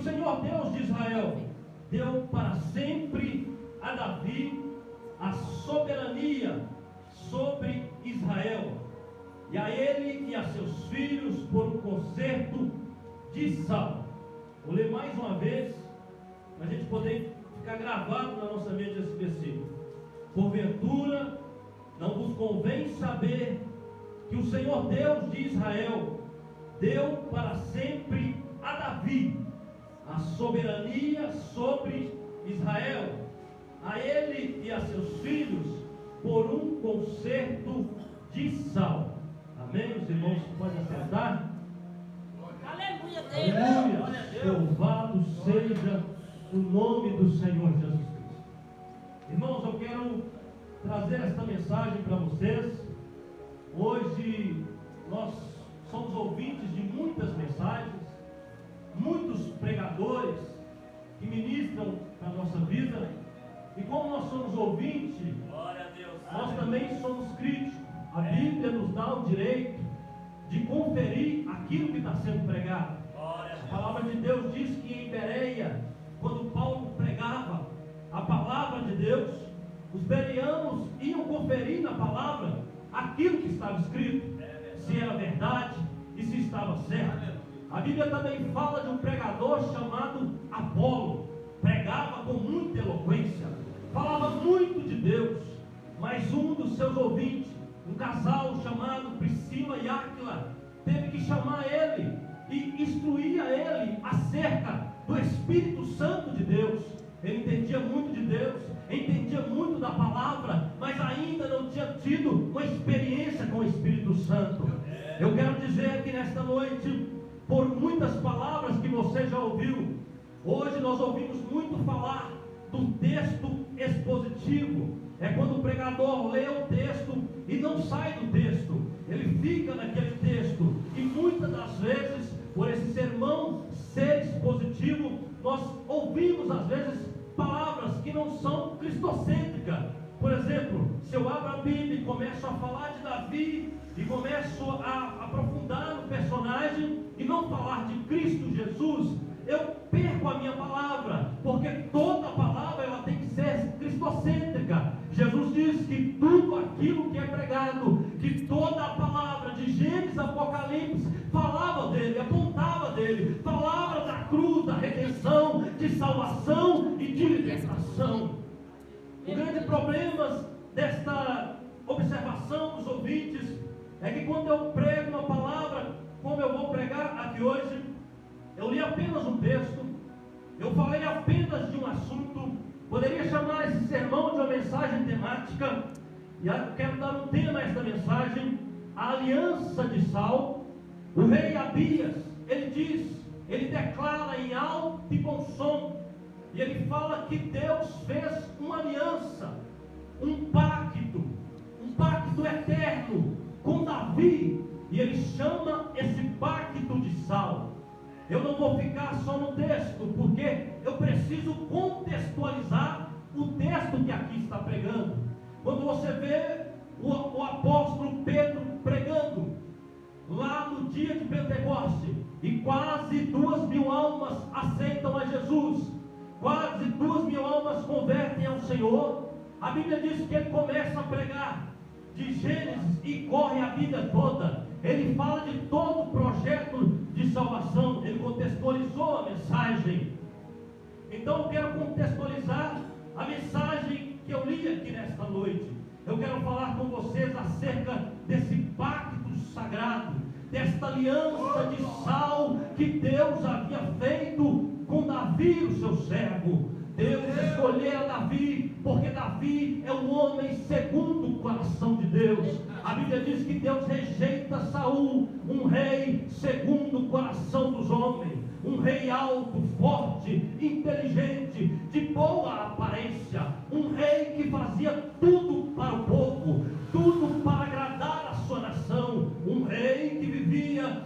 Senhor Deus de Israel deu para sempre a Davi a soberania sobre Israel, e a ele e a seus filhos por um concerto de sal. Vou ler mais uma vez, para a gente poder ficar gravado na nossa mente esse versículo. Porventura, não vos convém saber que o Senhor Deus de Israel deu para sempre a Davi a soberania sobre Israel, a ele e a seus filhos por um concerto de sal. Amém? Os irmãos podem acertar? Aleluia, Deus! Aleluia! Louvado seja o nome do Senhor Jesus Cristo. Irmãos, eu quero trazer esta mensagem para vocês. Hoje nós somos ouvintes de muitas mensagens, muitos pregadores que ministram para a nossa vida, e como nós somos ouvintes, nós também somos críticos. A Bíblia nos dá o direito de conferir aquilo que está sendo pregado. A palavra de Deus diz que em Bereia, quando Paulo pregava a palavra de Deus, os bereanos iam conferir na palavra aquilo que estava escrito, se era verdade e se estava certo. A Bíblia também fala de um pregador chamado Apolo, pregava com muita eloquência, falava muito de Deus, mas um dos seus ouvintes, um casal chamado Priscila e Áquila, teve que chamar ele e instruir a ele acerca do Espírito Santo de Deus. Ele entendia muito de Deus, entendia muito da palavra, mas ainda não tinha tido uma experiência com o Espírito Santo. Eu quero dizer que nesta noite, por muitas palavras que você já ouviu, hoje nós ouvimos muito falar do texto expositivo. É quando o pregador lê o texto e não sai do texto, ele fica naquele texto, e muitas das vezes, por esse sermão ser expositivo, nós ouvimos às vezes palavras que não são cristocêntricas. Por exemplo, se eu abro a Bíblia e começo a falar de Davi, e começo a aprofundar no personagem, e não falar de Cristo Jesus, eu perco a minha palavra, porque toda palavra ela tem que ser cristocêntrica. Jesus diz que tudo aquilo que é pregado, que toda a palavra de Gênesis a Apocalipse falava dele, apontava dele, falava da cruz, da redenção, de salvação e de libertação. O grande problema desta observação dos ouvintes é que quando eu prego uma palavra, como eu vou pregar aqui hoje, eu li apenas um texto, eu falei apenas de um assunto, poderia chamar esse sermão de uma mensagem temática, e eu quero dar um tema a esta mensagem: a aliança de sal. O rei Abias, ele diz, ele declara em alto e bom som, e ele fala que Deus fez uma aliança, um pacto eterno com Davi, e ele chama esse pacto de sal. Eu não vou ficar só no texto, porque eu preciso contextualizar o texto que aqui está pregando. Quando você vê o apóstolo Pedro pregando lá no dia de Pentecoste, e quase 2.000 almas aceitam a Jesus, quase 2.000 almas convertem ao Senhor, a Bíblia diz que ele começa a pregar de Gênesis e corre a Bíblia toda. Ele fala de todo o projeto de salvação, ele contextualizou a mensagem. Então eu quero contextualizar a mensagem que eu li aqui nesta noite. Eu quero falar com vocês acerca desse pacto sagrado, desta aliança de sal que Deus havia feito com Davi, o seu servo. Deus escolheu Davi, porque Davi é um homem segundo o coração de Deus. A Bíblia diz que Deus rejeita Saul, um rei segundo o coração dos homens, um rei alto, forte, inteligente, de boa aparência, um rei que fazia tudo para o povo, tudo para agradar a sua nação, um rei que vivia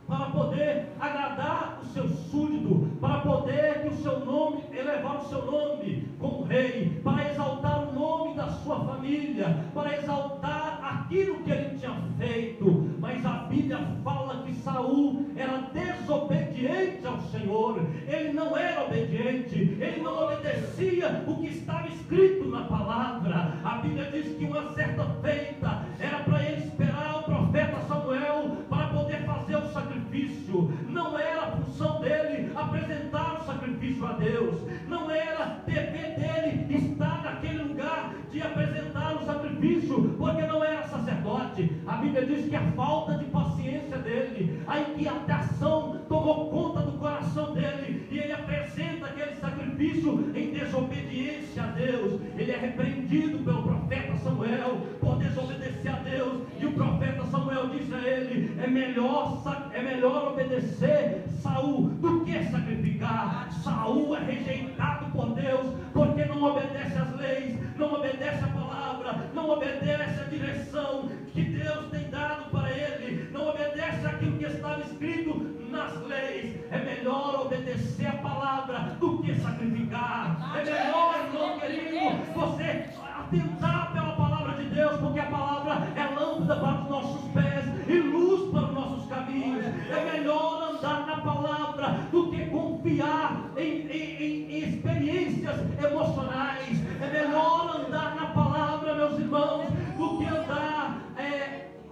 para poder agradar o seu súdito, para poder que o seu nome, elevar o seu nome como rei, para exaltar o nome da sua família, para exaltar aquilo que ele tinha feito. Mas a Bíblia fala que Saul era desobediente obediente ao Senhor. Ele não era obediente, ele não obedecia o que estava escrito na palavra. A Bíblia diz que uma certa feita era para ele esperar o profeta Samuel para poder fazer o sacrifício. Não era a função dele apresentar o sacrifício a Deus, não era dever dele estar naquele lugar de apresentar o sacrifício, porque não era sacerdote. A Bíblia diz que a falta de paciência dele, a inquietação tomou conta do coração dele, e ele apresenta aquele sacrifício em desobediência a Deus. Ele é repreendido pelo profeta Samuel por desobedecer a Deus, e o profeta Samuel diz a ele: é melhor obedecer Saul do que sacrificar. Saul é rejeitado por Deus porque não obedece às leis, não obedece à palavra, não obedece à direção que Deus tem dado para ele, não obedece àquilo que estava escrito nas leis. É melhor obedecer a palavra do que sacrificar. É melhor, irmão querido, você atentar pela palavra de Deus, porque a palavra é lâmpada para os nossos pés e luz para os nossos caminhos. É melhor andar na palavra do que confiar em experiências emocionais. É melhor andar na palavra, meus irmãos, do que andar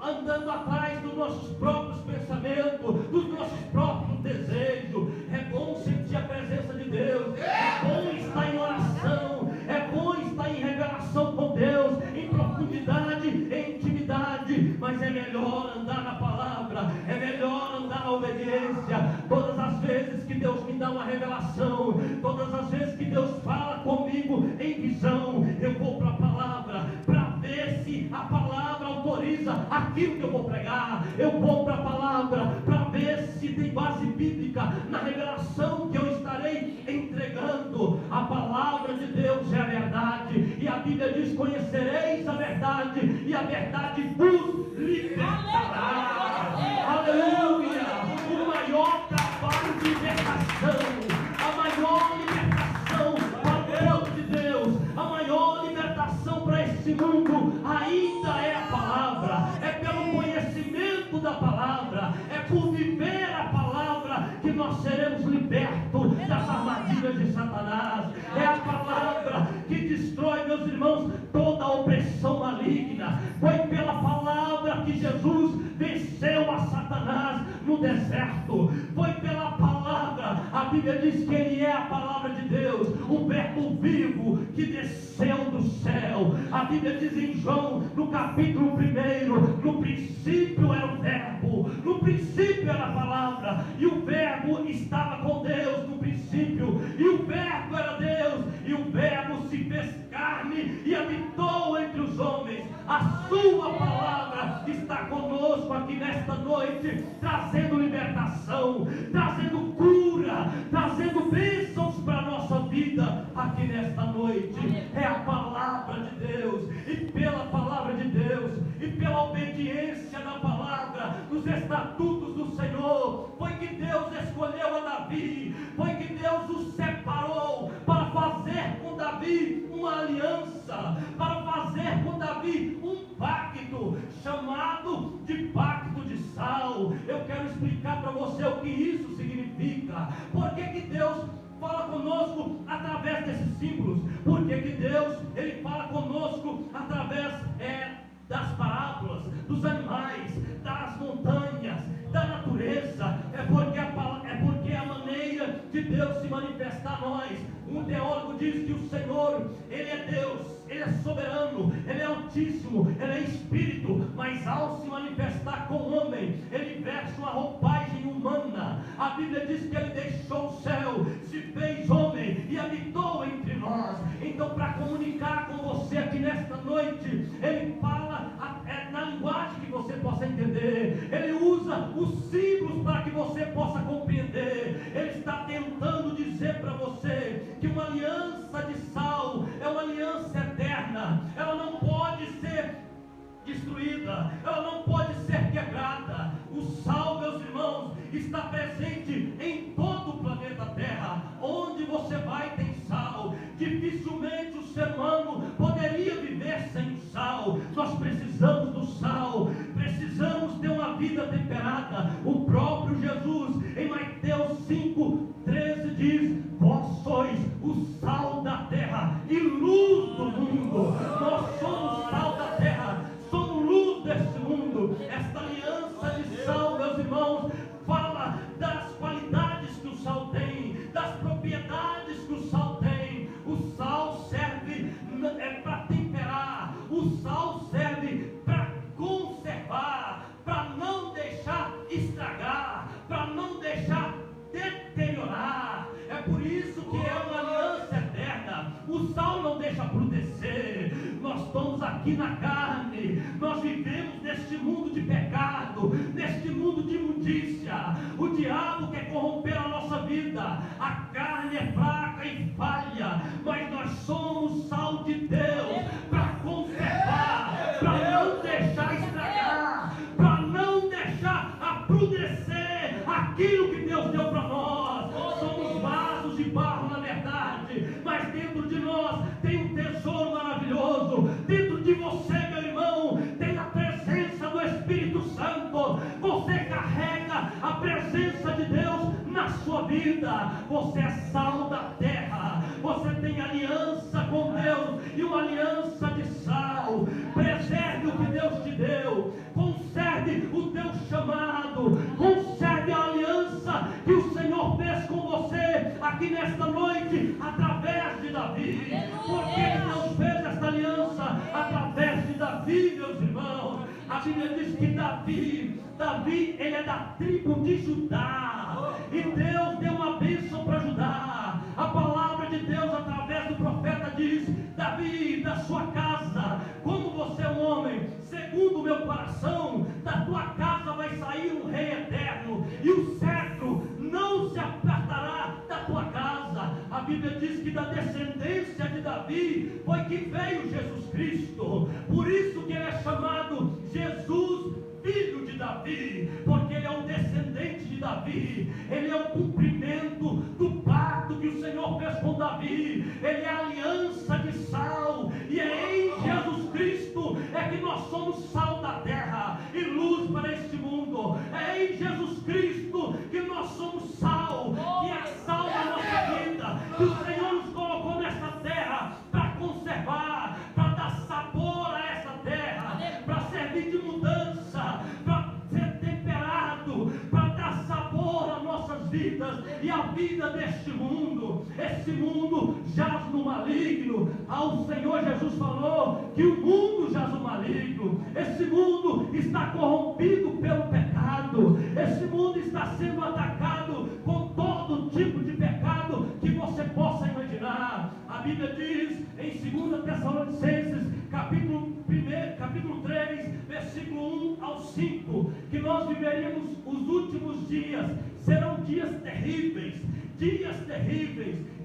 andando atrás dos nossos próprios pensamentos, dos nossos próprios desejos. É bom sentir a presença de Deus, é bom estar em oração, é bom estar em revelação com Deus, em profundidade, em intimidade, mas é melhor andar na palavra, é melhor andar na obediência. Todas as vezes que Deus me dá uma revelação, todas as vezes que Deus fala comigo em visão, eu vou para a palavra, para ver se a palavra autoriza aquilo que eu vou pregar. Eu vou para a palavra para ver se tem base bíblica na revelação que eu estarei entregando. A palavra de Deus é a verdade, e a Bíblia diz: conhecereis a verdade, e a verdade vos libertará. Aleluia! O maior trabalho de libertação, a maior libertação para o povo de Deus, a maior libertação para esse mundo ainda é a palavra. É pelo conhecimento da palavra, é por viver a palavra que nós seremos libertos das armadilhas de Satanás. É a palavra que destrói, meus irmãos, toda a opressão maligna. Foi pela palavra que Jesus venceu a Satanás no deserto. Foi pela palavra. A Bíblia diz que Ele é a palavra de Deus, o verbo vivo que desceu do céu. A Bíblia diz em João, no capítulo 1, no princípio era o verbo, no princípio era a palavra, e o verbo estava com Deus no princípio, e o verbo era Deus, e o verbo se fez carne e habitou entre os homens. A sua palavra está conosco aqui nesta noite, trazendo libertação, trazendo cura, trazendo bênçãos para a nossa vida aqui nesta noite. É a palavra de Deus, e pela palavra de Deus, e pela obediência na palavra, nos estatutos do Senhor, foi que Deus escolheu a Davi, foi que Deus o separou para fazer com Davi uma aliança, para fazer com Davi um pacto, chamado de pacto de sal. Eu quero explicar para você o que isso significa. Por que Deus fala conosco através desses símbolos? Por que Deus ele fala conosco através das parábolas, dos animais, das montanhas, da natureza? É porque a maneira de Deus se manifestar a nós. Um teólogo diz que o Senhor, Ele é Deus, Ele é soberano, Ele é altíssimo, Ele é espírito, mas ao se manifestar com o homem, Ele veste uma roupagem humana. A Bíblia diz que Ele deixou o céu, se fez homem e habitou entre nós. Então, para comunicar com você aqui nesta noite, Ele fala na linguagem que você possa entender. Ele usa os símbolos para que você possa compreender. Ele está tentando dizer para você que uma aliança de sal é uma aliança eterna. Ela não pode ser destruída, ela não pode ser quebrada. O sal, meus irmãos, está presente em todo o planeta Terra. Onde você vai tem sal. Dificilmente o ser humano poderia viver sem sal. Nós precisamos do sal, precisamos ter uma vida temperada. O próprio Jesus, em Mateus aqui na carne. Nós vivemos neste mundo de pecado, neste mundo de imundícia. O diabo quer corromper a nossa vida. A carne é fraca e falha, mas nós somos sal de Deus para conservar, para não deixar estragar, para não deixar apodrecer aquilo que Deus deu para nós. Somos vasos de barro, na verdade, mas dentro de nós tem um tesouro maravilhoso. Dentro de você, meu irmão, tem a presença do Espírito Santo. Você carrega a presença de Deus na sua vida. Você é sal da terra. Você tem aliança com Deus, e uma aliança de sal. Preserve o que Deus te deu. Conserve o teu chamado. Conserve a aliança que o Senhor fez com você aqui nesta noite, através de Davi. Porque Deus fez esta aliança através de Davi, meus irmãos. A Bíblia diz que Davi, ele é da tribo de Judá, e Deus deu uma bênção para Judá. A palavra de Deus através do profeta diz: Davi, da sua casa, como você é um homem segundo o meu coração, da tua casa vai sair um rei eterno, e o cetro não se apartará da tua casa. A Bíblia diz que da descendência de Davi foi que veio Jesus Cristo. Por isso que ele é chamado Jesus, filho de Davi, porque ele é um descendente de Davi. Ele é o cumprimento do pacto que o Senhor fez com Davi. Ele é a aliança de sal, e é em Jesus Cristo é que nós somos sal da terra e luz para este mundo. É em Jesus Cristo que nós somos sal, que é sal da nossa vida, que o Senhor nos colocou nesta terra para conservar, para dar sabor a essa terra, para servir de mudança, para ser temperado, para dar sabor às nossas vidas e à vida deste mundo. Esse mundo jaz no maligno. O Senhor Jesus falou que o mundo jaz no maligno. Esse mundo está corrompido pelo pecado. Esse mundo está sendo atacado com todo tipo de pecado que você possa imaginar. A Bíblia diz em 2 Tessalonicenses, capítulo 3, versículo 1 ao 5, que nós viveríamos os últimos dias. Serão dias terríveis,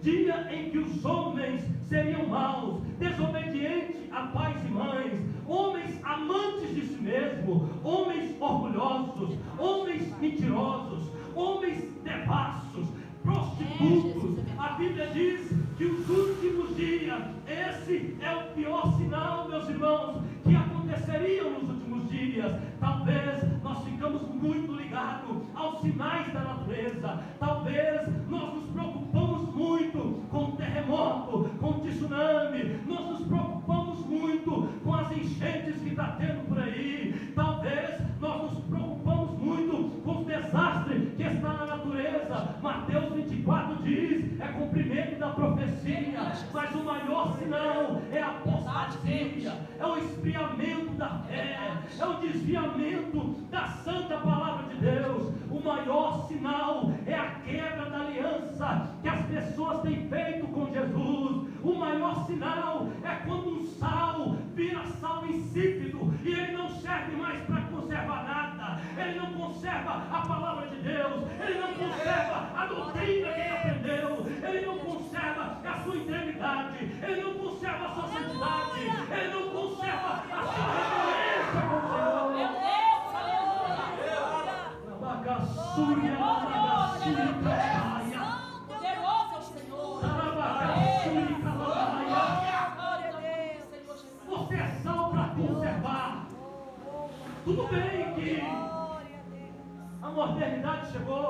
dia em que os homens seriam maus, desobedientes a pais e mães, homens amantes de si mesmo, homens orgulhosos, homens mentirosos, homens devassos, prostitutos. A Bíblia diz que os últimos dias, esse é o pior sinal, meus irmãos, que aconteceria nos últimos dias. Talvez nós ficamos muito ligados aos sinais da natureza. Talvez nós nos preocupamos muito com terremoto, com tsunami. Nós nos preocupamos muito com as enchentes que está tendo por aí. Talvez nós nos preocupamos muito com os desastres que está na natureza. Mateus 24 diz, é cumprimento da profecia, mas o maior sinal é a apostasia, é o esfriamento da fé, é o desviamento da santa palavra de Deus. O maior sinal é a quebra da aliança que as pessoas têm feito com Jesus. O maior sinal é quando um sal vira sal insípido e ele não serve mais para conservar nada. Ele não conserva a palavra de Deus, ele não conserva a doutrina que ele aprendeu, ele não conserva a sua integridade, ele não conserva a sua santidade, ele não conserva a sua reverência com o Senhor. Meu Deus, aleluia. Poderoso é o Senhor. Você é sal para conservar. Tudo bem que a modernidade chegou,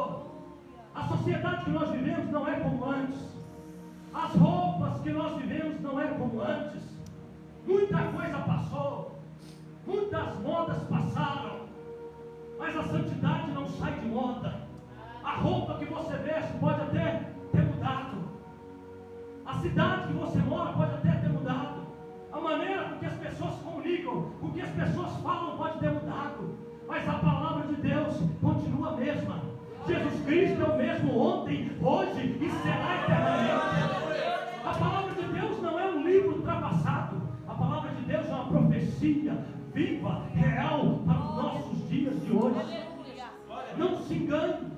a sociedade que nós vivemos não é como antes, as roupas que nós vivemos não é como antes, muita coisa passou, muitas modas passaram, mas a santidade não sai de moda. A roupa que você veste pode até ter mudado, a cidade que você mora pode até ter mudado, a maneira com que as pessoas se comunicam, com que as pessoas falam pode ter mudado, mas a palavra de Deus continua a mesma. Jesus Cristo é o mesmo ontem, hoje e será eternamente. A palavra de Deus não é um livro ultrapassado, a palavra de Deus é uma profecia viva, real para os nossos dias de hoje. Não se engane.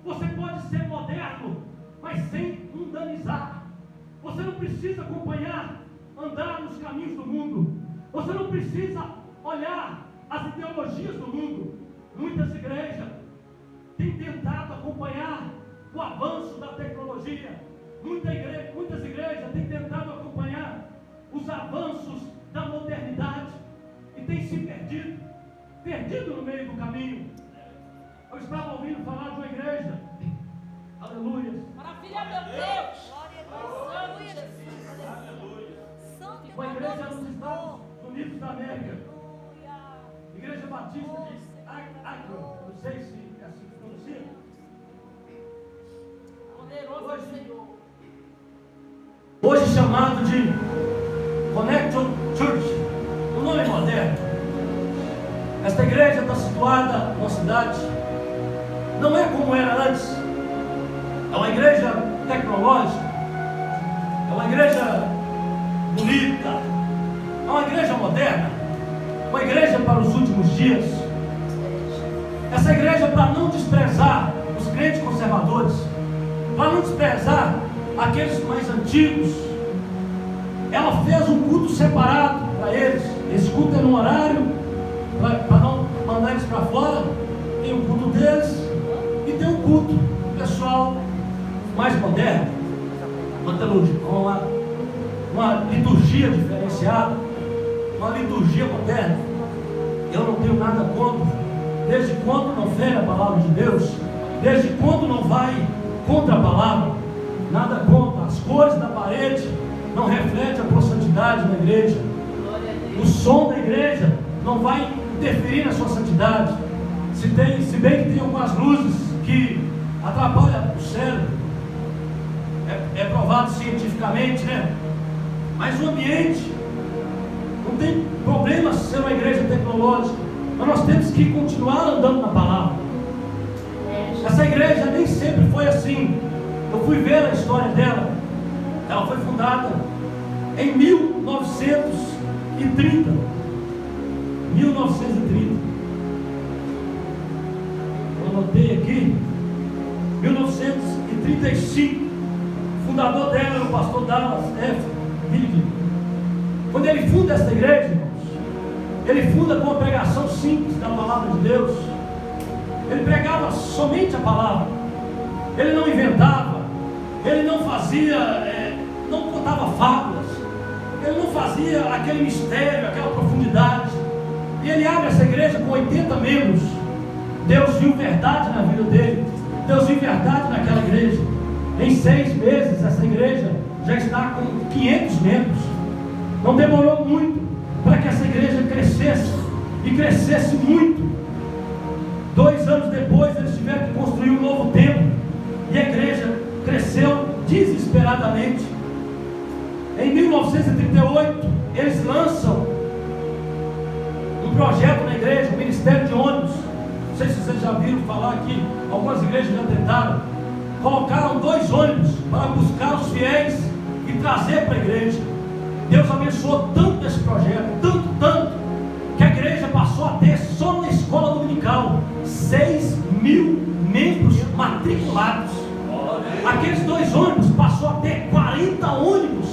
Você pode ser moderno, mas sem mundanizar. Você não precisa acompanhar, andar nos caminhos do mundo. Você não precisa olhar as ideologias do mundo. Muitas igrejas têm tentado acompanhar o avanço da tecnologia. Muitas igrejas têm tentado acompanhar os avanços da modernidade e têm se perdido no meio do caminho. Eu estava ouvindo falar de uma igreja, aleluia, Maravilha, meu Deus. uma igreja nos Estados Unidos da América, Igreja Batista de Akron, não sei se é assim que pronuncia. Hoje chamado de Connection Church, um nome moderno. Esta igreja está situada numa cidade, não é como era antes. É uma igreja tecnológica, é uma igreja bonita, é uma igreja moderna, uma igreja para os últimos dias. Essa igreja, para não desprezar os crentes conservadores, para não desprezar aqueles mais antigos, ela fez um culto separado para eles. Esse culto é no horário, para não mandar eles para fora. Tem o culto deles e tem o culto pessoal mais moderno, uma liturgia diferenciada, uma liturgia moderna. Eu não tenho nada contra, desde quando não fere a palavra de Deus, desde quando não vai contra a palavra, nada contra. As cores da parede não refletem a santidade da igreja, o som da igreja não vai interferir na sua santidade. Se bem que tem algumas luzes que atrapalham o cérebro, é provado cientificamente, né? Mas o ambiente não tem problema ser uma igreja tecnológica, mas nós temos que continuar andando na palavra. Essa igreja nem sempre foi assim. Eu fui ver a história dela. Ela foi fundada em 1930. Eu anotei aqui, 1935. O fundador dela era o pastor Dallas F. Willard. Quando ele funda esta igreja, irmãos, ele funda com uma pregação simples da palavra de Deus. Ele pregava somente a palavra. Ele não inventava, ele não fazia, não contava fábulas, ele não fazia aquele mistério, aquela profundidade. E ele abre essa igreja com 80 membros. Deus viu verdade na vida dele, Deus viu verdade naquela igreja. Em 6 meses essa igreja já está com 500 membros. Não demorou muito para que essa igreja crescesse, e crescesse muito. 2 anos depois eles tiveram que construir um novo templo, e a igreja cresceu desesperadamente. Em 1938 eles lançam um projeto na igreja, o ministério de ônibus. Não sei se vocês já viram falar aqui, algumas igrejas já tentaram. Colocaram 2 ônibus para buscar os fiéis e trazer para a igreja. Deus abençoou tanto esse projeto, tanto, que a igreja passou a ter, só na escola dominical, 6.000 membros matriculados. Aqueles 2 ônibus passou a ter 40 ônibus.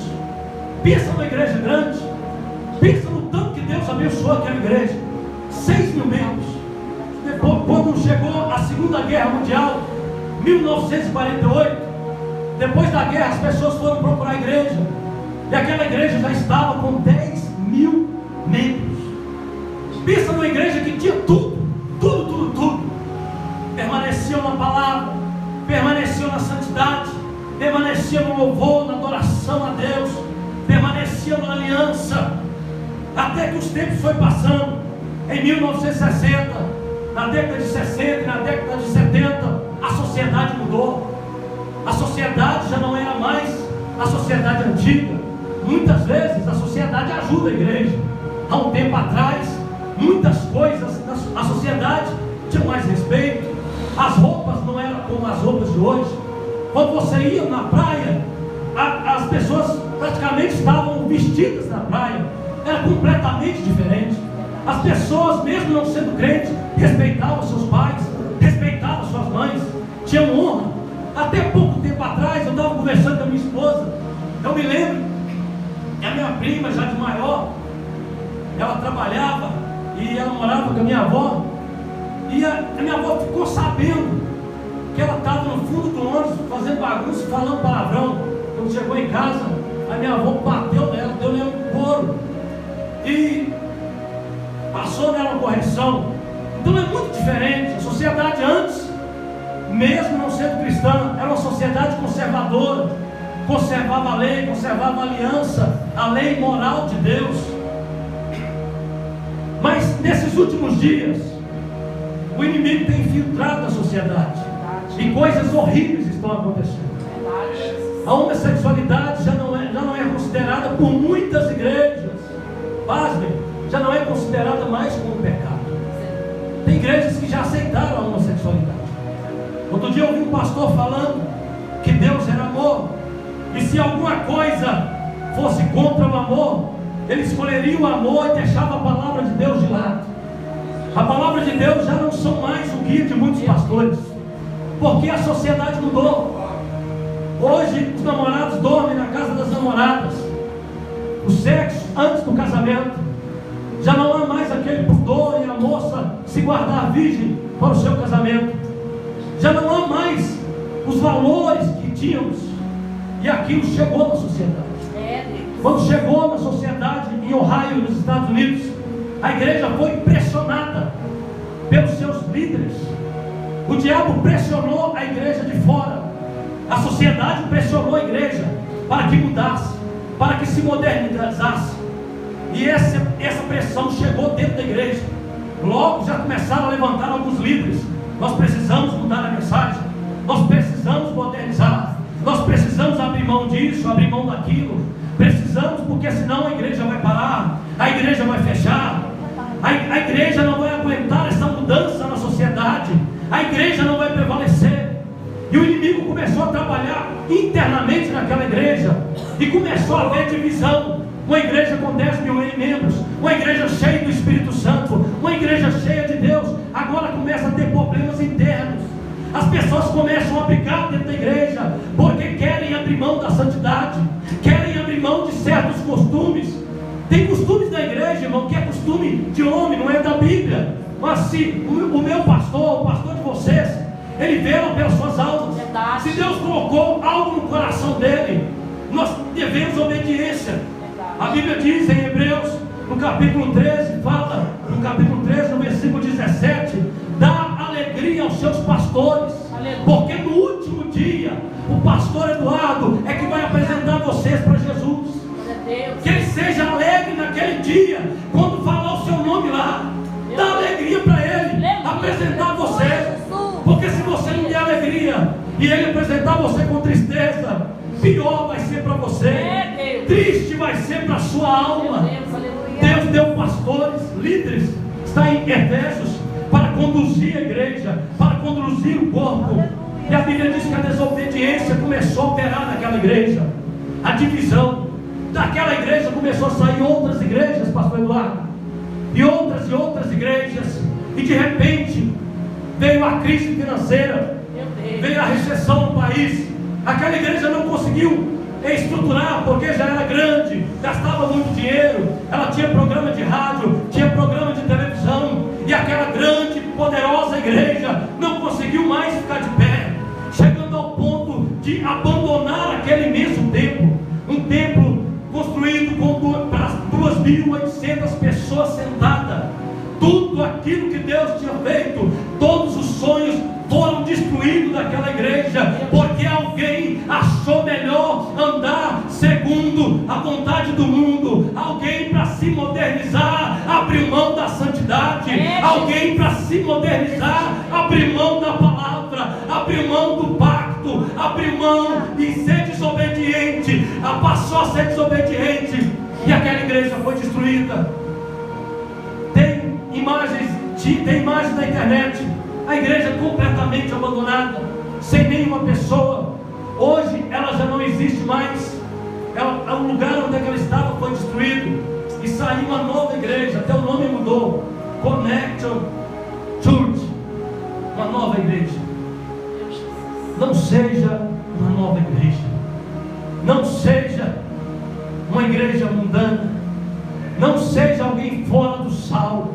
Pensa numa igreja grande, pensa no tanto que Deus abençoou aquela igreja. 6.000 membros. Depois, quando chegou a Segunda Guerra Mundial, 1948, depois da guerra, as pessoas foram procurar a igreja, e aquela igreja já estava com 10.000 membros. Pensa numa igreja que tinha tudo. Permaneciam na palavra, permaneciam na santidade, permaneciam no louvor, na adoração a Deus, permaneciam na aliança, até que os tempos foi passando. Em 1960, na década de 60 e na década de 70, a sociedade mudou. A sociedade já não era mais a sociedade antiga. Muitas vezes a sociedade ajuda a igreja. Há um tempo atrás, muitas coisas a sociedade tinha mais respeito. As roupas não eram como as roupas de hoje. Quando você ia na praia, as pessoas praticamente estavam vestidas na praia. Era completamente diferente. As pessoas, mesmo não sendo crentes, respeitavam seus pais, respeitavam suas mães, tinham honra. Até pouco tempo atrás, eu estava conversando com a minha esposa. Eu me lembro que a minha prima, já de maior, ela trabalhava e ela morava com a minha avó. E a minha avó ficou sabendo que ela estava no fundo do ônibus fazendo bagunça, falando palavrão. Quando chegou em casa, a minha avó bateu nela, deu nela um couro e passou nela uma correção. Então é muito diferente. A sociedade antes, mesmo não sendo cristã, era uma sociedade conservadora, conservava a lei, conservava a aliança, a lei moral de Deus. Mas nesses últimos dias, o inimigo tem infiltrado a sociedade e coisas horríveis estão acontecendo. A homossexualidade já não é considerada por muitas igrejas, pasmem, já não é considerada mais como pecado. Tem igrejas que já aceitaram a homossexualidade. Outro dia eu ouvi um pastor falando que Deus era amor, e se alguma coisa fosse contra o amor, ele escolheria o amor e deixava a palavra de Deus de lado. A palavra de Deus já não são mais o guia de muitos pastores, porque a sociedade mudou. Hoje os namorados dormem na casa das namoradas. O sexo antes do casamento já não há mais aquele pudor e a moça se guardar virgem para o seu casamento. Já não há mais os valores que tínhamos. E aquilo chegou na sociedade. Quando chegou na sociedade em Ohio, nos Estados Unidos, a igreja foi pressionada pelos seus líderes. O diabo pressionou a igreja de fora. A sociedade pressionou a igreja para que mudasse, para que se modernizasse. E essa pressão chegou dentro da igreja. Logo já começaram a levantar alguns líderes. Nós precisamos mudar a mensagem, nós precisamos modernizar, nós precisamos abrir mão disso, abrir mão daquilo. Precisamos, porque senão a igreja vai parar, a igreja vai fechar, a igreja não vai aguentar essa mudança na sociedade, a igreja não vai prevalecer. E o inimigo começou a trabalhar internamente naquela igreja, e começou a haver divisão. Uma igreja com 10 mil membros, uma igreja cheia do Espírito Santo, uma igreja cheia de Deus, agora começa a ter problemas internos. As pessoas começam a brigar dentro da igreja, porque querem abrir mão da santidade, querem abrir mão de certos costumes. Tem costumes da igreja, irmão, que é costume de homem, não é da Bíblia. Mas se o meu pastor, o pastor de vocês, ele vela pelas suas almas. Se Deus colocou algo no coração dele, nós devemos obediência. A Bíblia diz em Hebreus, no capítulo 13, fala, no capítulo 13, no versículo 17, dá alegria aos seus pastores, porque no último dia, o pastor Eduardo é que vai apresentar vocês para Jesus. Que ele seja alegre naquele dia, quando falar o seu nome lá, dá alegria para ele, apresentar vocês, porque se você não der alegria, e ele apresentar você com tristeza, pior vai ser para você, triste vai ser para a sua alma. Deus deu pastores, líderes, está em Efésios, para conduzir a igreja, para conduzir o corpo. E a Bíblia diz que a desobediência começou a operar naquela igreja, a divisão. Daquela igreja começou a sair outras igrejas, pastor Eduardo, e outras igrejas, e de repente veio a crise financeira, veio a recessão no país. Aquela igreja não conseguiu estruturar, porque já era grande, gastava muito dinheiro, ela tinha programa de rádio, tinha programa de televisão, e aquela grande, poderosa igreja não conseguiu mais ficar de pé, chegando ao ponto de abandonar aquele imenso templo, um templo construído com 2.800 pessoas sentadas. Tudo aquilo que Deus tinha feito, todos os sonhos foram destruídos daquela igreja, porque alguém achou melhor andar segundo a vontade do mundo. Alguém para se modernizar abriu mão da santidade, alguém para se modernizar abriu mão da palavra, abriu mão do pacto, abriu mão de ser desobediente, passou a ser desobediente, e aquela igreja foi destruída. Tem imagens na internet, a igreja completamente abandonada, sem nenhuma pessoa. Hoje ela já não existe mais. O lugar onde ela estava foi destruído. E sair uma nova igreja. Até o nome mudou. Connection Church. Uma nova igreja. Não seja uma nova igreja. Não seja uma igreja mundana. Não seja alguém fora do sal.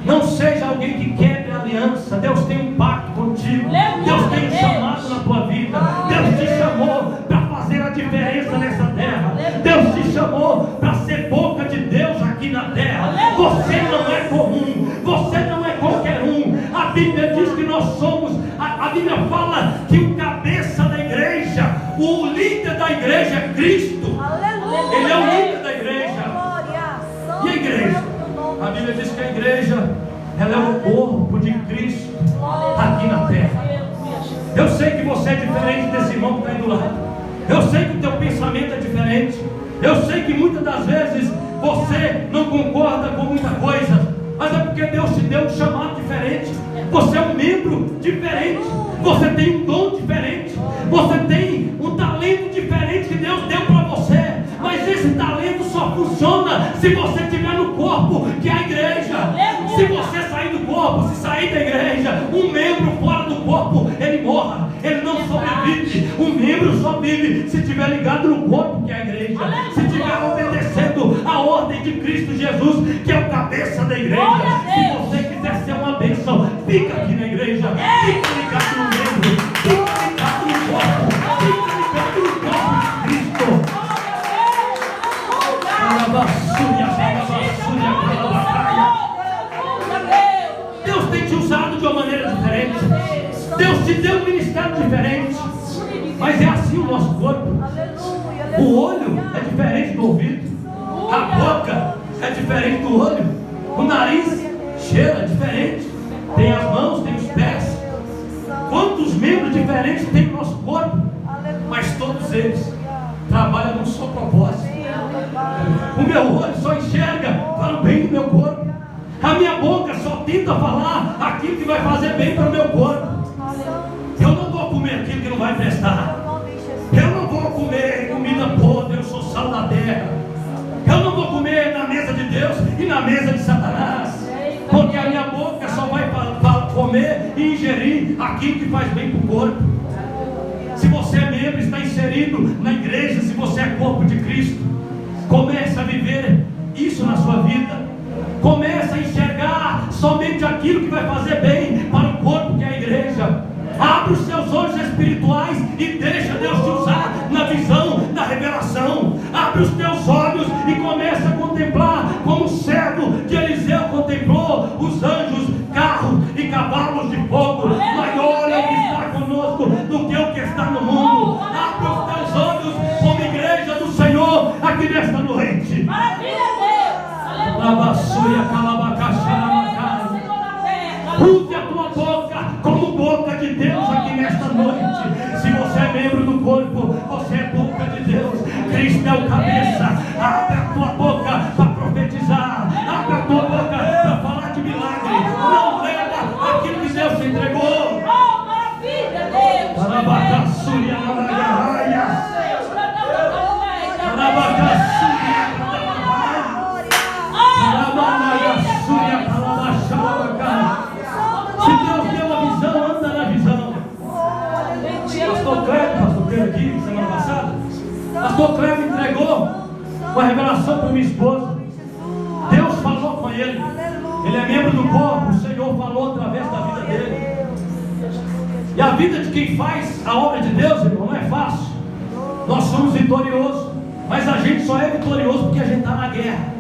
Não seja alguém que quebre a aliança. Deus tem um pacto contigo. Deus tem um chamado na tua vida. Deus te chamou para fazer a diferença nessa terra. Deus te chamou para ser boca de Deus aqui na terra. Você não é comum. Você não é qualquer um. A Bíblia diz que nós somos. A Bíblia fala que o cabeça da igreja, o líder da igreja é Cristo. Ele é o líder da igreja. E a igreja? A Bíblia diz que a igreja, ela é o corpo de Cristo aqui na terra. Eu sei que você é diferente desse irmão que está aí do lado. Eu sei que o teu pensamento é diferente. Eu sei que muitas das vezes você não concorda com muita coisa, mas é porque Deus te deu um chamado diferente. Você é um membro diferente. Você tem um dom diferente. Você tem um talento diferente que Deus deu para você. Mas esse talento só funciona se você estiver no corpo, que é a igreja. Se você sair do corpo, se sair da igreja, um membro fora do corpo, ele morra, ele não sobrevive. Um membro só vive se estiver ligado no corpo, que é a igreja. Se estiver obedecendo a ordem de Cristo Jesus, que é o cabeça da igreja. Se você quiser ser uma bênção, fica aqui na igreja. Fica ligado no membro. Fica ligado no corpo. Fica ligado no corpo de Cristo. Deus tem te usado de uma maneira diferente. Deus te deu um ministério diferente. Mas é assim o nosso corpo. O olho é diferente do ouvido. A boca é diferente do olho. O nariz cheira diferente. Tem as mãos, tem os pés. Quantos membros diferentes tem o nosso corpo? Mas todos eles trabalham num só propósito. O meu olho só enxerga para o bem do meu corpo. A minha boca só tenta falar aquilo que vai fazer bem para o meu corpo. Eu não vou comer aquilo que não vai prestar. Eu não vou comer comida podre, eu sou sal da terra. Eu não vou comer na mesa de Deus e na mesa de Satanás. Porque a minha boca só vai comer e ingerir aquilo que faz bem para o corpo. Se você é membro, está inserido na igreja, se você é corpo de Cristo, comece a viver isso na sua vida. Comece a enxergar somente aquilo que vai fazer bem para o corpo, que é a igreja. Abre os seus olhos espirituais e deixa Deus te usar na visão, na revelação. Abre os teus olhos e comece a contemplar como o servo de Eliseu contemplou os anjos, carros e cavalos de fogo. Maior é o que está conosco do que o que está no mundo. Abre os teus olhos como igreja do Senhor aqui nesta noite. Use a tua boca como boca de Deus aqui nesta noite. Se você é membro do corpo, você é boca de Deus. Cristo é o cabeça. Abre a tua boca para profetizar. Abre a tua boca para falar de milagre. Não leva aquilo que Deus te entregou. Oh, maravilha, Deus! Se Deus deu a visão, anda na visão. Pastor Cleber aqui semana passada, Pastor Cleber entregou uma revelação para minha esposa. Deus falou com ele. Ele é membro do corpo. O Senhor falou através da vida dele. E a vida de quem faz a obra de Deus, irmão, não é fácil. Nós somos vitoriosos, mas a gente só é vitorioso porque a gente está na guerra.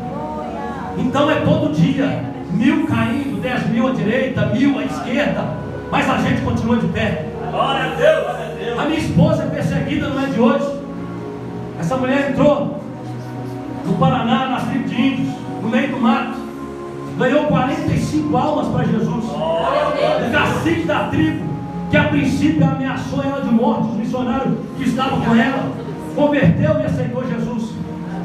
Então é todo dia, 1000 caindo, 10.000 à direita, 1000 à esquerda, mas a gente continua de pé. Glória a Deus, glória a Deus. A minha esposa é perseguida, não é de hoje. Essa mulher entrou no Paraná, nas tribos de índios, no meio do mato, ganhou 45 almas para Jesus. O cacique da tribo, que a princípio ameaçou ela de morte, os missionários que estavam com ela, converteu e aceitou Jesus.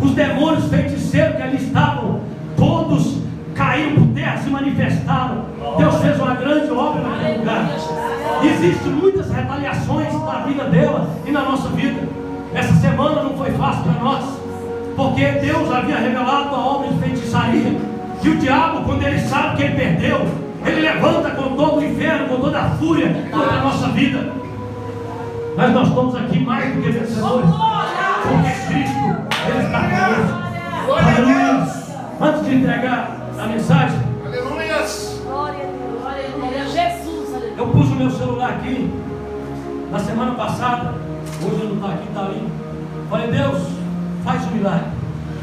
Os demônios feiticeiros que ali estavam, todos caíram por terra, se manifestaram. Deus fez uma grande obra naquele lugar. Existem muitas retaliações na vida dela e na nossa vida. Essa semana não foi fácil para nós. Porque Deus havia revelado a obra de feitiçaria. Que o diabo, quando ele sabe que ele perdeu, ele levanta com todo o inferno, com toda a fúria contra a nossa vida. Mas nós estamos aqui mais do que vencedores. Porque Cristo, Ele está conosco. Aleluia. Antes de entregar a mensagem, eu pus o meu celular aqui na semana passada. Hoje ele não está aqui, está ali. Falei, Deus, faz um milagre.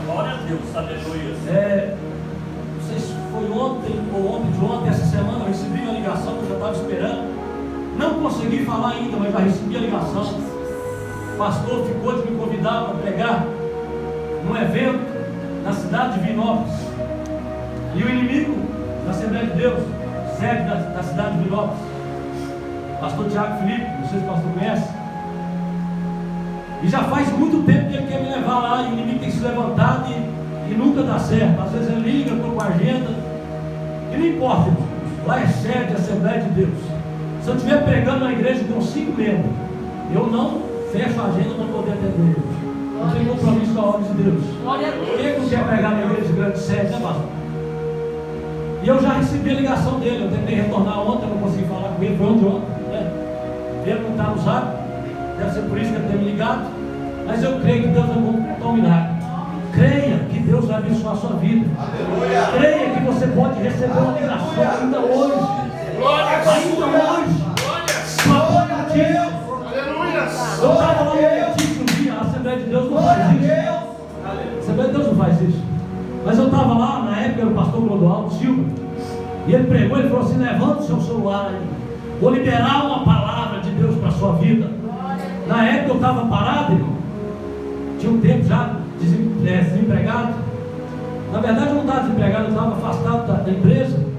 Glória a Deus, aleluia. Não sei se foi ontem ou ontem de ontem, essa semana eu recebi uma ligação que eu já estava esperando. Não consegui falar ainda, mas já recebi a ligação. O pastor ficou de me convidar para pregar num evento na cidade de Vinópolis. E o inimigo da Assembleia de Deus, sede da cidade de Vinópolis, pastor Tiago Felipe, não sei se o pastor conhece. E já faz muito tempo que ele quer me levar lá, e o inimigo tem se levantado e nunca dá certo. Às vezes ele liga, eu estou com a agenda. E não importa, irmão. Lá é sede, Assembleia de Deus. Se eu estiver pregando na igreja com 5 membros, eu não fecho a agenda para poder atender eles. Eu tenho compromisso com a obra de Deus. Quem não quer pregar na igreja de grande sede, né, pastor? E eu já recebi a ligação dele. Eu tentei retornar ontem, eu não consegui falar com ele. Foi ontem, né? Ele não está no zap. Deve ser por isso que ele tem me ligado. Mas eu creio que Deus vai completar um milagre. Creia que Deus vai abençoar a sua vida. Aleluia. Creia que você pode receber uma ligação ainda hoje. Ainda hoje. Uma boa notícia. Eu estava lá no Letícia um dia. A Assembleia de Deus não faz isso. A Assembleia de Deus não faz isso. Mas eu estava lá, na época era o pastor Clodoaldo Silva. E ele pregou, ele falou assim: levanta o seu celular aí. Vou liberar uma palavra de Deus para a sua vida. Na época eu estava parado, irmão. Tinha um tempo já desempregado. Na verdade eu não estava desempregado, eu estava afastado da empresa.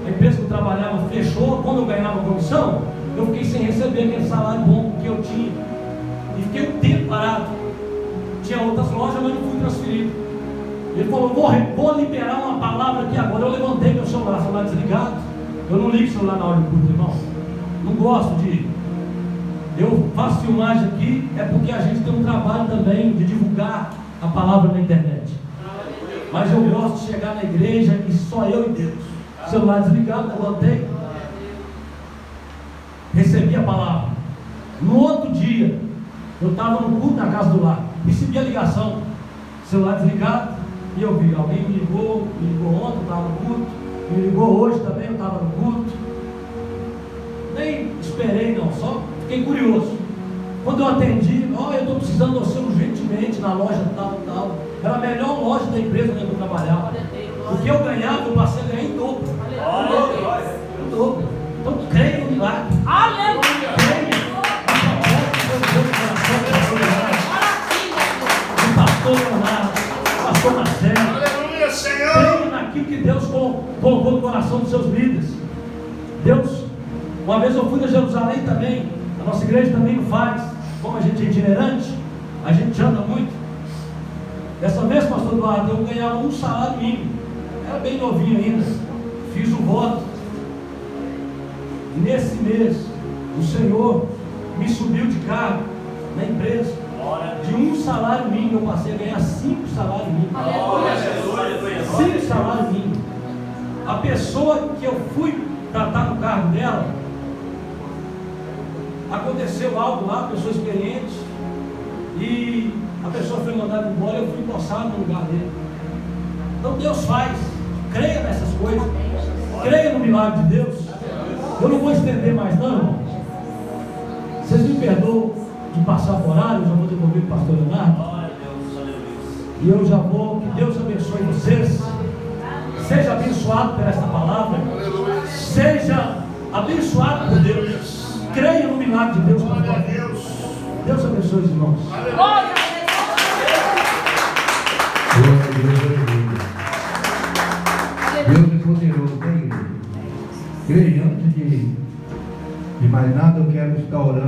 A empresa que eu trabalhava fechou. Quando eu ganhava comissão, eu fiquei sem receber aquele salário bom que eu tinha. E fiquei um tempo parado. Tinha outras lojas, mas não fui transferido. Ele falou: vou liberar uma palavra aqui agora. Eu levantei meu celular desligado. Eu não ligo o celular na hora do culto, irmão. Não gosto de... Eu faço filmagem aqui, é porque a gente tem um trabalho também de divulgar a palavra na internet. Mas eu gosto de chegar na igreja e só eu e Deus. Celular desligado, levantei, recebi a palavra. No outro dia, eu estava no culto na casa do lar, recebi a ligação, celular desligado, e eu vi, alguém me ligou ontem, eu estava no culto, me ligou hoje também, eu estava no culto. Nem esperei não, só fiquei curioso. Quando eu atendi, eu estou precisando de você urgentemente na loja tal. Era a melhor loja da empresa onde eu trabalhava. O que eu ganhava, eu passei a ganhar em dobro. Em dobro. Então creia no milagre. Aleluia. O pastor Leonardo, o pastor Marcelo. Aleluia, Senhor. Creia naquilo que Deus colocou no coração dos seus líderes. Deus, uma vez eu fui a Jerusalém também. A nossa igreja também não faz. Como a gente é itinerante, a gente anda muito. Dessa vez, pastor Eduardo, eu ganhava um salário mínimo. Era bem novinho ainda. Fiz o voto. E nesse mês, o Senhor me subiu de cargo na empresa. De um salário mínimo, eu passei a ganhar 5 salários mínimos. 5 salários mínimos. A pessoa que eu fui tratar no cargo dela, aconteceu algo lá, pessoa experiente, e a pessoa foi mandada embora e eu fui empossado no lugar dele. Então Deus faz. Creia nessas coisas. Creia no milagre de Deus. Eu não vou estender mais não, irmão. Vocês me perdoam de passar por horário, eu já vou devolver para o pastor Leonardo. E eu já vou, que Deus abençoe vocês. Seja abençoado por esta palavra. Seja abençoado por Deus. Creia no milagre de Deus. Deus abençoe os irmãos. Glória a Deus. Deus é poderoso, né, igreja? Igreja, antes de mais nada, eu quero estar orando.